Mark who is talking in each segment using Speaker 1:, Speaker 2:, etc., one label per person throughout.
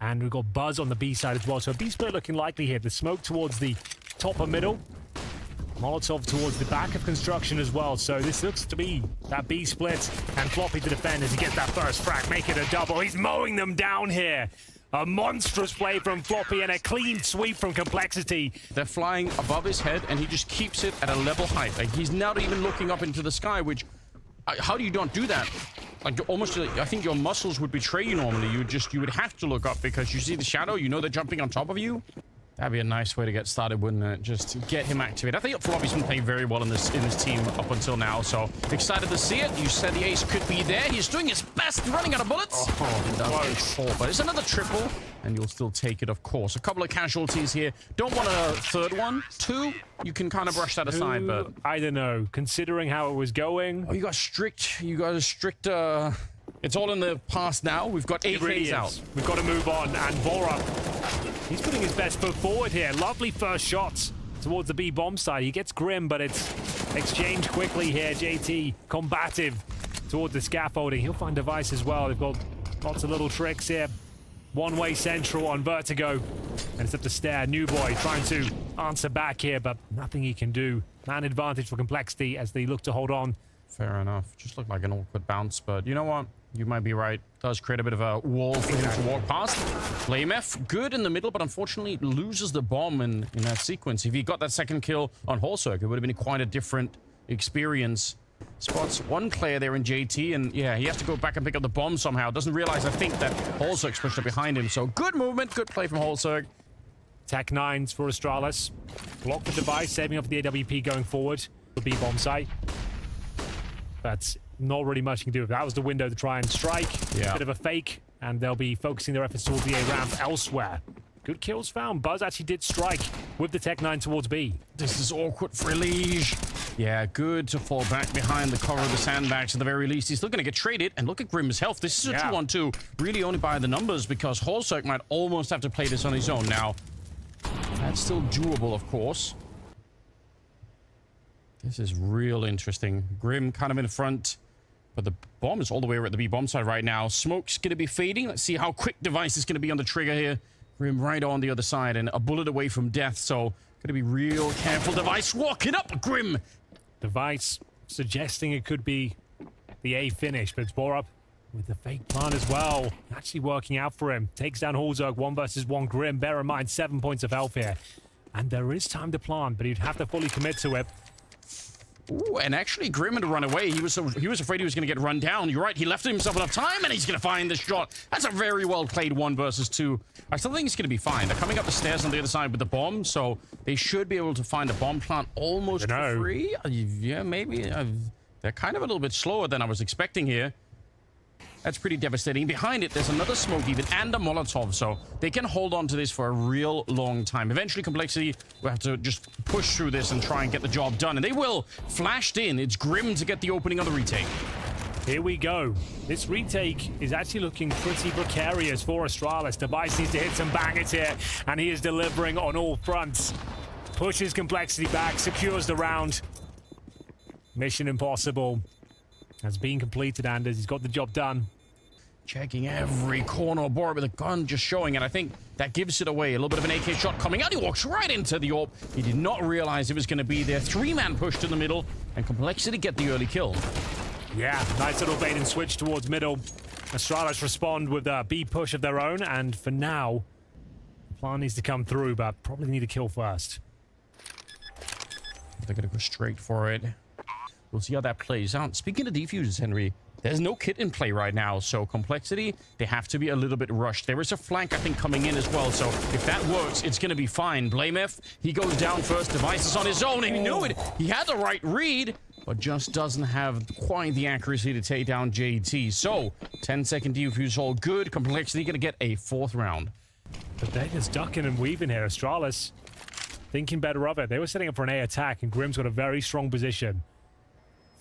Speaker 1: And we've got Buzz on the B side as well. So B split looking likely here. The smoke towards the top or middle. Molotov towards the back of construction as well. So this looks to be that B split. And Floppy to defend as he gets that first frag. Make it a double. He's mowing them down here. A monstrous play from Floppy and a clean sweep from Complexity.
Speaker 2: They're flying above his head, and he just keeps it at a level height. Like, he's not even looking up into the sky, which... how do you not do that? Like, almost, I think your muscles would betray you normally. You would have to look up because you see the shadow, you know they're jumping on top of you. That'd be a nice way to get started, wouldn't it? Just to get him activated. I think Floppy's been playing very well in this team up until now, so excited to see it. You said the ace could be there. He's doing his best, running out of bullets. But it's another triple, and you'll still take it, of course. A couple of casualties here. Don't want a third one. Two, you can kind of brush that aside, but...
Speaker 1: I don't know. Considering how it was going...
Speaker 2: Oh, you got a strict... It's all in the past now. We've got 8
Speaker 1: really
Speaker 2: out.
Speaker 1: We've got to move on. And Bora, he's putting his best foot forward here. Lovely first shots towards the B bomb side. He gets Grim, but it's exchanged quickly here. JT combative towards the scaffolding. He'll find Device as well. They've got lots of little tricks here. One-way central on Vertigo. And it's up to Stare. New Boy trying to answer back here, but nothing he can do. Man advantage for Complexity as they look to hold on.
Speaker 2: Fair enough. Just looked like an awkward bounce, but you know what? You might be right. Does create a bit of a wall for him to walk past. Flame F, good in the middle, but unfortunately loses the bomb in that sequence. If he got that second kill on Holzerk, it would have been quite a different experience. Spots one player there in JT, and yeah, he has to go back and pick up the bomb somehow. Doesn't realize, I think, that Holzerk's pushed up behind him. So good movement, good play from Holzerk.
Speaker 1: Tech 9s for Astralis. Block the Device, saving up the AWP going forward. The B bomb site. That's not really much you can do. That was the window to try and strike.
Speaker 2: Yeah.
Speaker 1: Bit of a fake, and they'll be focusing their efforts towards the A ramp elsewhere. Good kills found. Buzz actually did strike with the Tech 9 towards B.
Speaker 2: This is awkward for Elige. Yeah, good to fall back behind the cover of the sandbags at the very least. He's still going to get traded, and look at Grim's health. This is a 2-on-2, really only by the numbers, because Holzerk might almost have to play this on his own. Now, that's still doable, of course. This is real interesting. Grim kind of in front, but the bomb is all the way at the B bomb side right now. Smoke's going to be fading. Let's see how quick Device is going to be on the trigger here. Grim right on the other side and a bullet away from death, so going to be real careful. Device walking up, Grim.
Speaker 1: Device suggesting it could be the A finish, but it's Borup with the fake plan as well. Actually working out for him. Takes down Holzerk, 1 versus 1 Grim. Bear in mind, 7 points of health here. And there is time to plant, but he'd have to fully commit to it.
Speaker 2: Ooh, and actually Grim had to run away. He was afraid he was going to get run down. You're right, he left himself enough time, and he's going to find the shot. That's a very well played 1 versus 2. I still think it's going to be fine. They're coming up the stairs on the other side with the bomb, so they should be able to find a bomb plant almost for free. Yeah, maybe. They're kind of a little bit slower than I was expecting here. That's pretty devastating. Behind it, there's another smoke even, and a Molotov, so they can hold on to this for a real long time. Eventually, Complexity will have to just push through this and try and get the job done, and they will. Flashed in. It's Grim to get the opening on the retake.
Speaker 1: Here we go. This retake is actually looking pretty precarious for Astralis. Device needs to hit some bangers here, and he is delivering on all fronts. Pushes Complexity back, secures the round. Mission impossible has been completed, Anders. He's got the job done.
Speaker 2: Checking every corner of Borup with a gun just showing, and I think that gives it away. A little bit of an AK shot coming out. He walks right into the AWP. He did not realize it was going to be there. 3-man push to the middle, and Complexity get the early kill.
Speaker 1: Yeah, nice little bait and switch towards middle. Astralis respond with a B push of their own, and for now, the plan needs to come through, but probably need a kill first.
Speaker 2: They're going to go straight for it. We'll see how that plays out. Speaking of defuses, Henry, there's no kit in play right now, so Complexity, they have to be a little bit rushed. There is a flank, I think, coming in as well, so if that works, it's going to be fine. Blamef, he goes down first. Device is on his own, and he knew it. He had the right read, but just doesn't have quite the accuracy to take down JT. So, 10-second defuse, all good. Complexity going to get a 4th round.
Speaker 1: But they're just ducking and weaving here. Astralis thinking better of it. They were setting up for an A attack, and Grim's got a very strong position.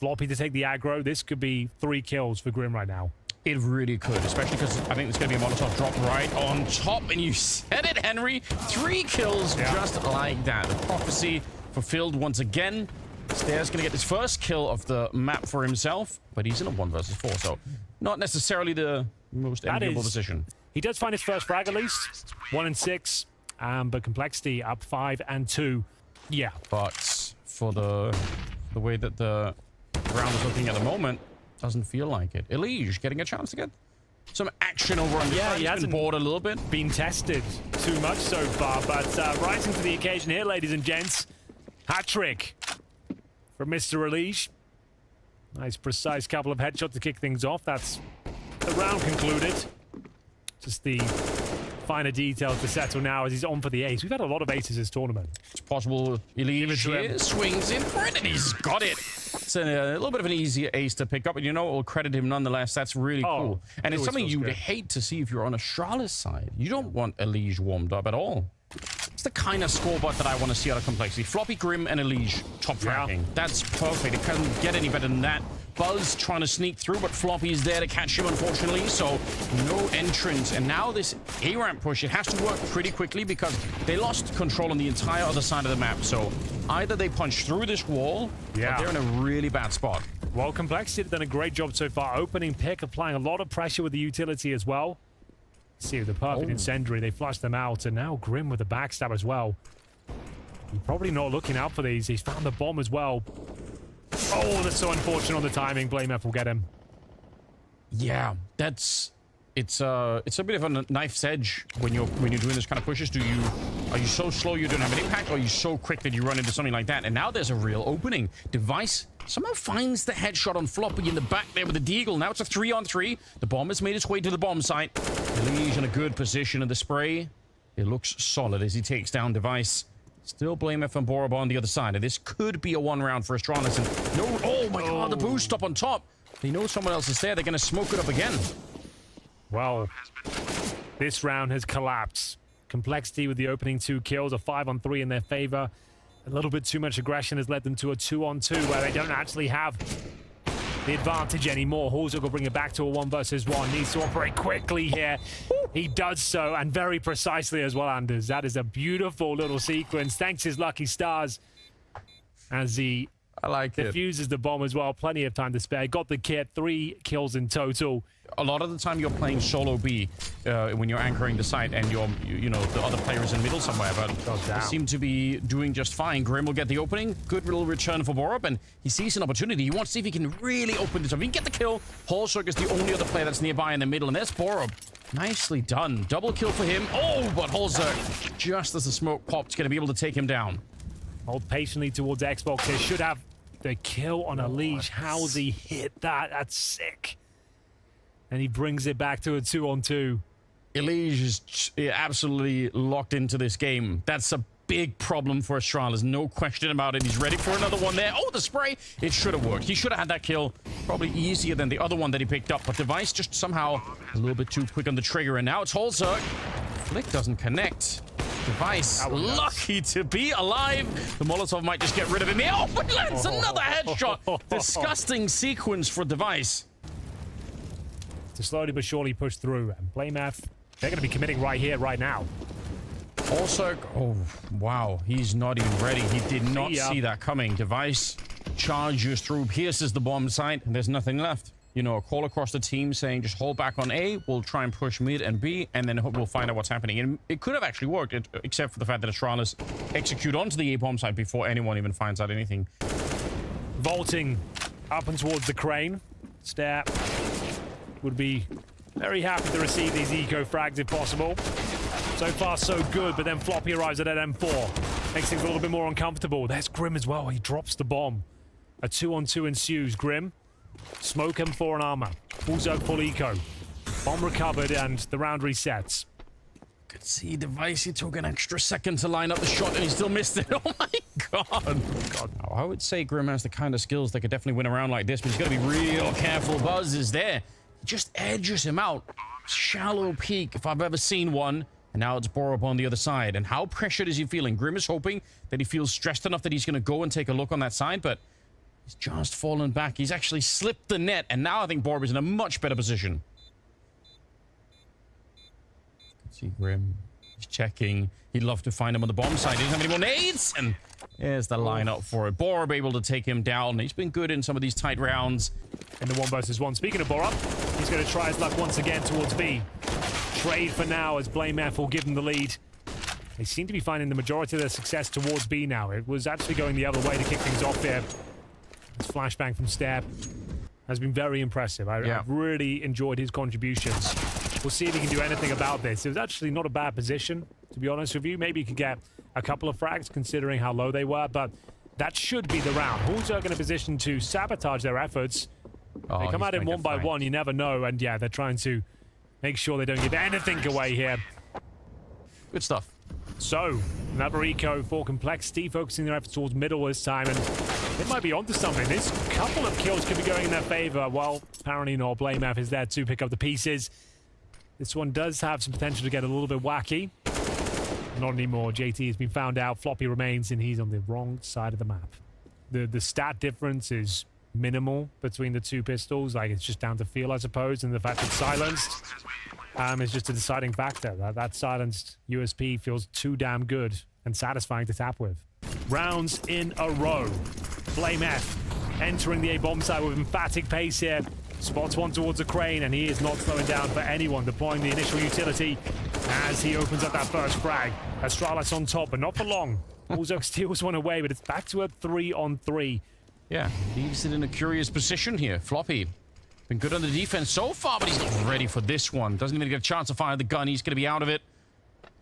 Speaker 1: Floppy to take the aggro. This could be 3 kills for Grim right now.
Speaker 2: It really could, especially because I think there's going to be a Molotov drop right on top. And you said it, Henry. 3 kills just like that. The prophecy fulfilled once again. Stairs going to get his first kill of the map for himself, but he's in a 1 versus 4, so not necessarily the most enviable position.
Speaker 1: He does find his first frag at least. 1 and 6. But Complexity up 5 and 2. Yeah.
Speaker 2: But for the way that the round is looking at the moment, doesn't feel like it. Elige getting a chance to get some action over on the
Speaker 1: Yeah,
Speaker 2: side.
Speaker 1: he hasn't
Speaker 2: been bored a little bit.
Speaker 1: Been tested too much so far, but rising to the occasion here, ladies and gents. Hat trick from Mr. Elige. Nice, precise couple of headshots to kick things off. That's the round concluded. Just the finer details to settle now as he's on for the ace. We've had a lot of aces this tournament.
Speaker 2: It's possible Elige here swings in for it, and he's got it. It's a little bit of an easier ace to pick up, and you know what? We'll credit him nonetheless. That's really cool. And it's something you would hate to see if you're on Astralis side. You don't want Elige warmed up at all. It's the kind of scoreboard that I want to see out of Complexity. Floppy, Grim, and Elige top fracking. That's perfect. It couldn't get any better than that. Buzz trying to sneak through, but Floppy is there to catch him, unfortunately, so no entrance. And now this A-ramp push, it has to work pretty quickly because they lost control on the entire other side of the map. So either they punch through this wall, or they're in a really bad spot.
Speaker 1: Well, Complexity have done a great job so far. Opening pick, applying a lot of pressure with the utility as well. See, the perfect incendiary, they flushed them out, and now Grim with the backstab as well. He's probably not looking out for these. He's found the bomb as well. Oh, that's so unfortunate on the timing. Blame F will get him.
Speaker 2: Yeah, it's a bit of a knife's edge when you're doing this kind of pushes. Are you so slow you don't have an impact, or are you so quick that you run into something like that? And now there's a real opening. Device somehow finds the headshot on Floppy in the back there with the deagle. Now it's a 3-on-3. The bomb has made its way to the bomb site. Elige in a good position in the spray. It looks solid as he takes down Device. Still blame F and Borab on the other side. And this could be a 1 round for Astralis. And no, oh my god, the boost up on top. They know someone else is there. They're going to smoke it up again.
Speaker 1: Well, this round has collapsed. Complexity with the opening 2 kills, a 5-on-3 in their favor. A little bit too much aggression has led them to a 2-on-2 where they don't actually have the advantage anymore. Horzog will bring it back to a 1 versus 1. Needs to operate quickly here. He does so, and very precisely as well, Anders. That is a beautiful little sequence. Thanks his lucky stars as he defuses the bomb as well. Plenty of time to spare. Got the kit. 3 kills in total.
Speaker 2: A lot of the time you're playing solo B when you're anchoring the site and you know, the other player is in middle somewhere, but they seem to be doing just fine. Grim will get the opening. Good little return for Borab, and he sees an opportunity. He wants to see if he can really open this up. He can get the kill. Horzog is the only other player that's nearby in the middle, and there's Borab. Nicely done. Double kill for him. Oh, but Horzog, just as the smoke popped, going to be able to take him down.
Speaker 1: Hold patiently towards Xbox here. Should have the kill on Elige. How's he hit that? That's sick. And he brings it back to a 2-on-2.
Speaker 2: Elige is absolutely locked into this game. That's a big problem for Astralis. No question about it. He's ready for another one there. Oh, the spray. It should have worked. He should have had that kill. Probably easier than the other one that he picked up. But Device just somehow a little bit too quick on the trigger. And now it's Horzog. Flick doesn't connect. Device lucky to be alive. The Molotov might just get rid of him. Oh, but lands another headshot. Disgusting sequence for Device.
Speaker 1: To slowly but surely push through. And Blame F, they're going to be committing right here, right now.
Speaker 2: Also, oh, wow. He's not even ready. He did not see that coming. Device charges through, pierces the bomb site, and there's nothing left. You know, a call across the team saying just hold back on A. We'll try and push mid and B, and then we'll find out what's happening. And it could have actually worked, except for the fact that Astralis execute onto the A bomb site before anyone even finds out anything.
Speaker 1: Vaulting up and towards the crane. Step would be very happy to receive these eco frags if possible. So far, so good, but then Floppy arrives at M4. Makes things a little bit more uncomfortable. There's Grim as well. He drops the bomb. A 2-on-2 ensues. Grim, smoke M4 and armor. Full Zerg, full eco. Bomb recovered, and the round resets.
Speaker 2: Could see Device. He took an extra second to line up the shot, and he still missed it. Oh my god. Now, I would say Grim has the kind of skills that could definitely win a round like this, but he's got to be real careful. Buzz is there. Just edges him out. Shallow peek, if I've ever seen one. And now it's Borab on the other side. And how pressured is he feeling? Grim is hoping that he feels stressed enough that he's going to go and take a look on that side, but he's just fallen back. He's actually slipped the net, and now I think Borab is in a much better position. See Grim. He's checking. He'd love to find him on the bomb side. He doesn't have any more nades, and there's the lineup for it. Borab able to take him down. He's been good in some of these tight rounds.
Speaker 1: In the 1 versus 1. Speaking of Borab, he's going to try his luck once again towards B. trade for now as Blame F will give them the lead. They seem to be finding the majority of their success towards B now. It was actually going the other way to kick things off here. This flashbang from Step has been very impressive. I've really enjoyed his contributions. We'll see if he can do anything about this. It was actually not a bad position, to be honest with you. Maybe he could get a couple of frags considering how low they were, but that should be the round. Hulzerg in a position to sabotage their efforts. They come at him one by one, you never know, and yeah, they're trying to make sure they don't give anything away here.
Speaker 2: Good stuff.
Speaker 1: So, another eco for Complexity, focusing their efforts towards middle this time, and it might be onto something. This couple of kills could be going in their favor. Well, apparently not. Blame F is there to pick up the pieces. This one does have some potential to get a little bit wacky. Not anymore. JT has been found out. Floppy remains, and he's on the wrong side of the map. The stat difference is minimal between the two pistols. Like, it's just down to feel, I suppose, and the fact it's silenced is just a deciding factor. That silenced USP feels too damn good and satisfying to tap with. Rounds in a row. Blame F entering the A bomb site with emphatic pace here. Spots one towards a crane, and he is not slowing down for anyone, deploying the initial utility as he opens up that first frag. Astralis on top, but not for long. Hulzerg steals one away, but it's back to a 3-on-3.
Speaker 2: Yeah, leaves it in a curious position here. Floppy been good on the defense so far, but he's not ready for this one. Doesn't even get a chance to fire the gun. He's going to be out of it.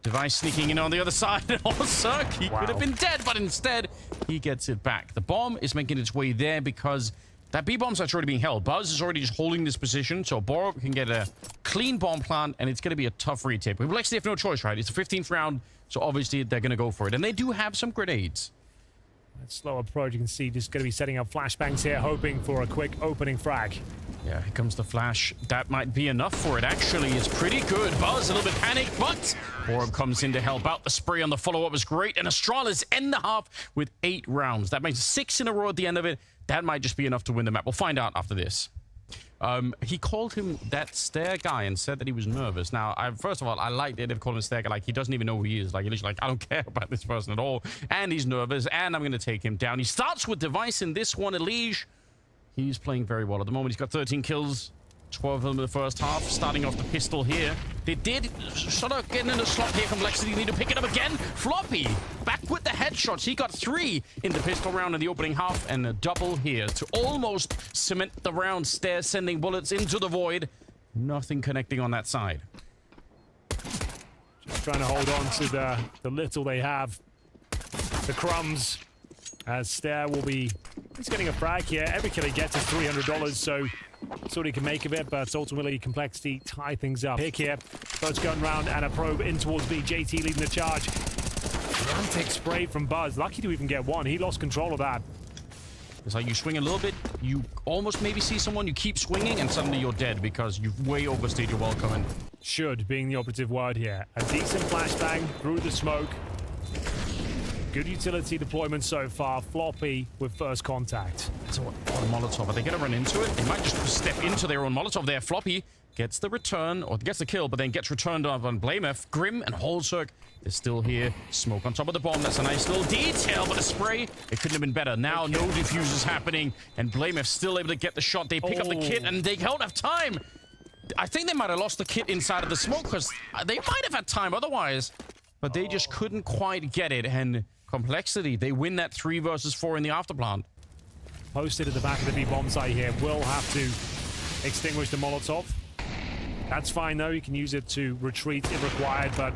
Speaker 2: Device sneaking in on the other side. Also, he could have been dead, but instead, he gets it back. The bomb is making its way there because that B-bomb site's already being held. Buzz is already just holding this position, so Borg can get a clean bomb plant, and it's going to be a tough retake. But Complexity have no choice, right? It's the 15th round, so obviously they're going to go for it. And they do have some grenades.
Speaker 1: That slow approach, you can see, just going to be setting up flashbangs here, hoping for a quick opening frag.
Speaker 2: Yeah, here comes the flash. That might be enough for it, actually. It's pretty good. Buzz, a little bit panicked, but Borg comes in to help out. The spray on the follow-up was great, and Astralis end the half with 8 rounds. That makes 6 in a row at the end of it. That might just be enough to win the map. We'll find out after this. He called him that stair guy and said that he was nervous. Now, first of all, I like that they've called him stair guy. Like, he doesn't even know who he is. Like, he's like, I don't care about this person at all. And he's nervous, and I'm going to take him down. He starts with Device in this one, Elige. He's playing very well at the moment. He's got 13 kills, 12 of them in the first half. Starting off the pistol here. They did sort of get in the slot here. Complexity need to pick it up again. Floppy back with the headshots. He got 3 in the pistol round in the opening half, and a double here to almost cement the round. Stairs sending bullets into the void. Nothing connecting on that side.
Speaker 1: Just trying to hold on to the little they have. The crumbs. As Stair will be... He's getting a frag here. Every kill he gets is $300, so that's what he can make of it, but ultimately Complexity tie things up. Pick here. First gun round and a probe in towards B. JT leading the charge. Frantic spray from Buzz. Lucky to even get one. He lost control of that.
Speaker 2: It's like you swing a little bit, you almost maybe see someone, you keep swinging, and suddenly you're dead because you've way overstayed your welcome. And
Speaker 1: should being the operative word here. A decent flashbang through the smoke. Good utility deployment so far. Floppy with first contact.
Speaker 2: So what Molotov? Are they going to run into it? They might just step into their own Molotov there. Floppy gets the return, or gets the kill, but then gets returned on Blame F. Grim and Hulzerg is still here. Smoke on top of the bomb. That's a nice little detail, but the spray, it couldn't have been better. Now no defuse is happening, and Blame F still able to get the shot. They pick up the kit, and they don't have time. I think they might have lost the kit inside of the smoke, because they might have had time otherwise, but they just couldn't quite get it, and Complexity, they win that 3 versus 4 in the afterplant.
Speaker 1: Posted at the back of the B bomb site here. Will have to extinguish the Molotov. That's fine though. You can use it to retreat if required, but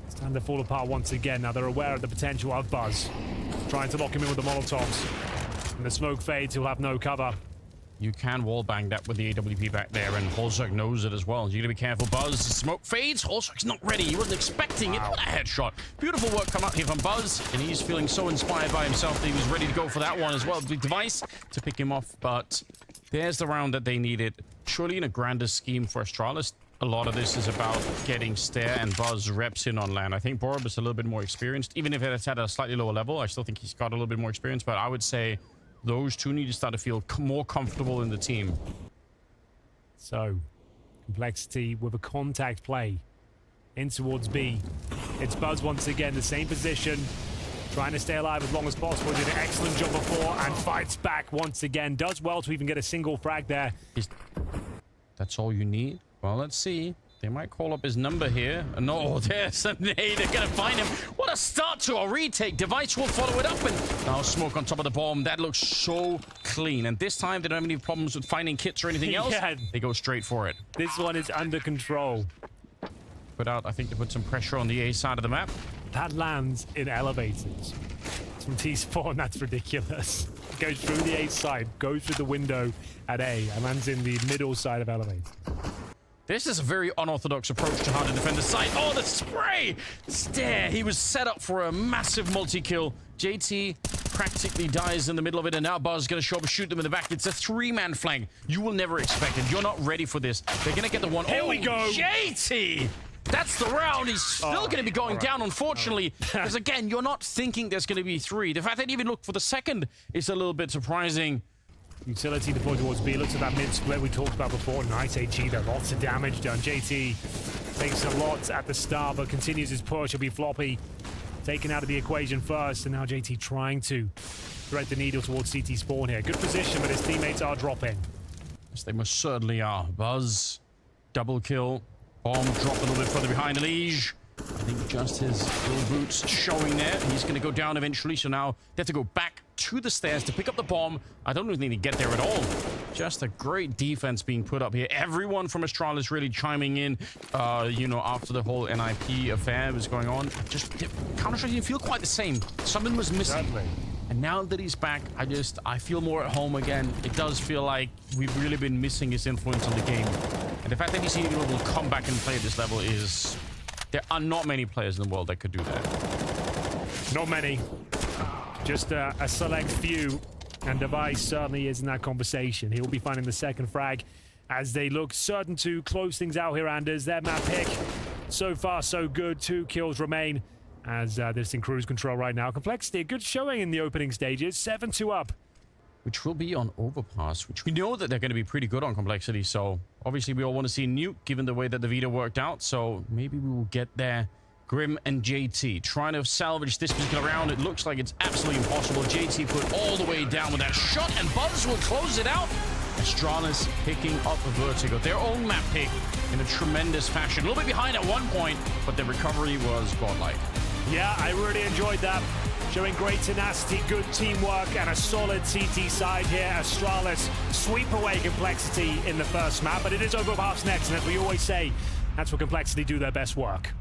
Speaker 1: it's time to fall apart once again. Now they're aware of the potential of Buzz. Trying to lock him in with the Molotovs. And the smoke fades, he'll have no cover.
Speaker 2: You can wallbang that with the AWP back there, and Hulzerg knows it as well. You gotta be careful, Buzz. Smoke fades. Hulzerg's not ready. He wasn't expecting it. What a headshot. Beautiful work come out here from Buzz, and he's feeling so inspired by himself that he was ready to go for that one as well. The Device to pick him off, but there's the round that they needed. Surely in a grander scheme for Astralis, a lot of this is about getting Stair and Buzz reps in on land. I think Borb is a little bit more experienced. Even if it's at a slightly lower level, I still think he's got a little bit more experience, but I would say those two need to start to feel more comfortable in the team.
Speaker 1: So, Complexity with a contact play in towards B. It's Buzz once again, the same position, trying to stay alive as long as possible. Did an excellent job before and fights back once again. Does well to even get a single frag there.
Speaker 2: That's all you need? Well, let's see. They might call up his number here. No, there's a nade. They're going to find him. What a start to a retake. Device will follow it up. And now smoke on top of the bomb. That looks so clean. And this time, they don't have any problems with finding kits or anything else.
Speaker 1: Yeah.
Speaker 2: They go straight for it.
Speaker 1: This one is under control.
Speaker 2: Put out, I think, to put some pressure on the A side of the map.
Speaker 1: That lands in elevators. It's from T-Spawn. That's ridiculous. Goes through the A side, goes through the window at A, and lands in the middle side of elevators.
Speaker 2: This is a very unorthodox approach to how to defend the site. Oh, the spray! Stare. He was set up for a massive multi-kill. JT practically dies in the middle of it, and now Buzz is going to show up and shoot them in the back. It's a three-man flank. You will never expect it. You're not ready for this. They're going to get the one.
Speaker 1: Here we go.
Speaker 2: JT! That's the round. He's still going to be going down, unfortunately. Because, again, you're not thinking there's going to be three. The fact that he even looked for the second is a little bit surprising.
Speaker 1: Utility deployed towards B. Looks at that mid-split we talked about before. Nice HE though. Lots of damage done. JT takes a lot at the start, but continues his push. He'll be floppy. Taken out of the equation first, and now JT trying to thread the needle towards CT spawn here. Good position, but his teammates are dropping.
Speaker 2: Yes, they most certainly are. Buzz, double kill. Bomb drop a little bit further behind Liege. I think just his little boots showing there. He's going to go down eventually, so now they have to go back to the stairs to pick up the bomb. I don't even need to get there at all. Just a great defense being put up here. Everyone from Astralis really chiming in, you know, after the whole NIP affair was going on. Just Counter-Strike didn't feel quite the same. Something was missing.
Speaker 1: Certainly.
Speaker 2: And now that he's back, I feel more at home again. It does feel like we've really been missing his influence on the game. And the fact that he's able to come back and play at this level is... There are not many players in the world that could do that.
Speaker 1: Not many. Just a select few. And Device certainly is in that conversation. He'll be finding the second frag as they look certain to close things out here, Anders. Their map pick. So far, so good. 2 kills remain as this in cruise control right now. Complexity, a good showing in the opening stages. 7-2 up.
Speaker 2: Which will be on Overpass, which we know that they're going to be pretty good on Complexity. So obviously we all want to see Nuke, given the way that the Vita worked out. So maybe we will get there. Grim and JT trying to salvage this particular round. It looks like it's absolutely impossible. JT put all the way down with that shot, and Buzz will close it out. Astralis picking up a Vertigo, their own map pick in a tremendous fashion. A little bit behind at one point, but the recovery was godlike.
Speaker 1: Yeah, I really enjoyed that. Showing great tenacity, good teamwork, and a solid CT side here. Astralis sweep away Complexity in the first map, but it is Overpass next, and as we always say, that's where Complexity do their best work.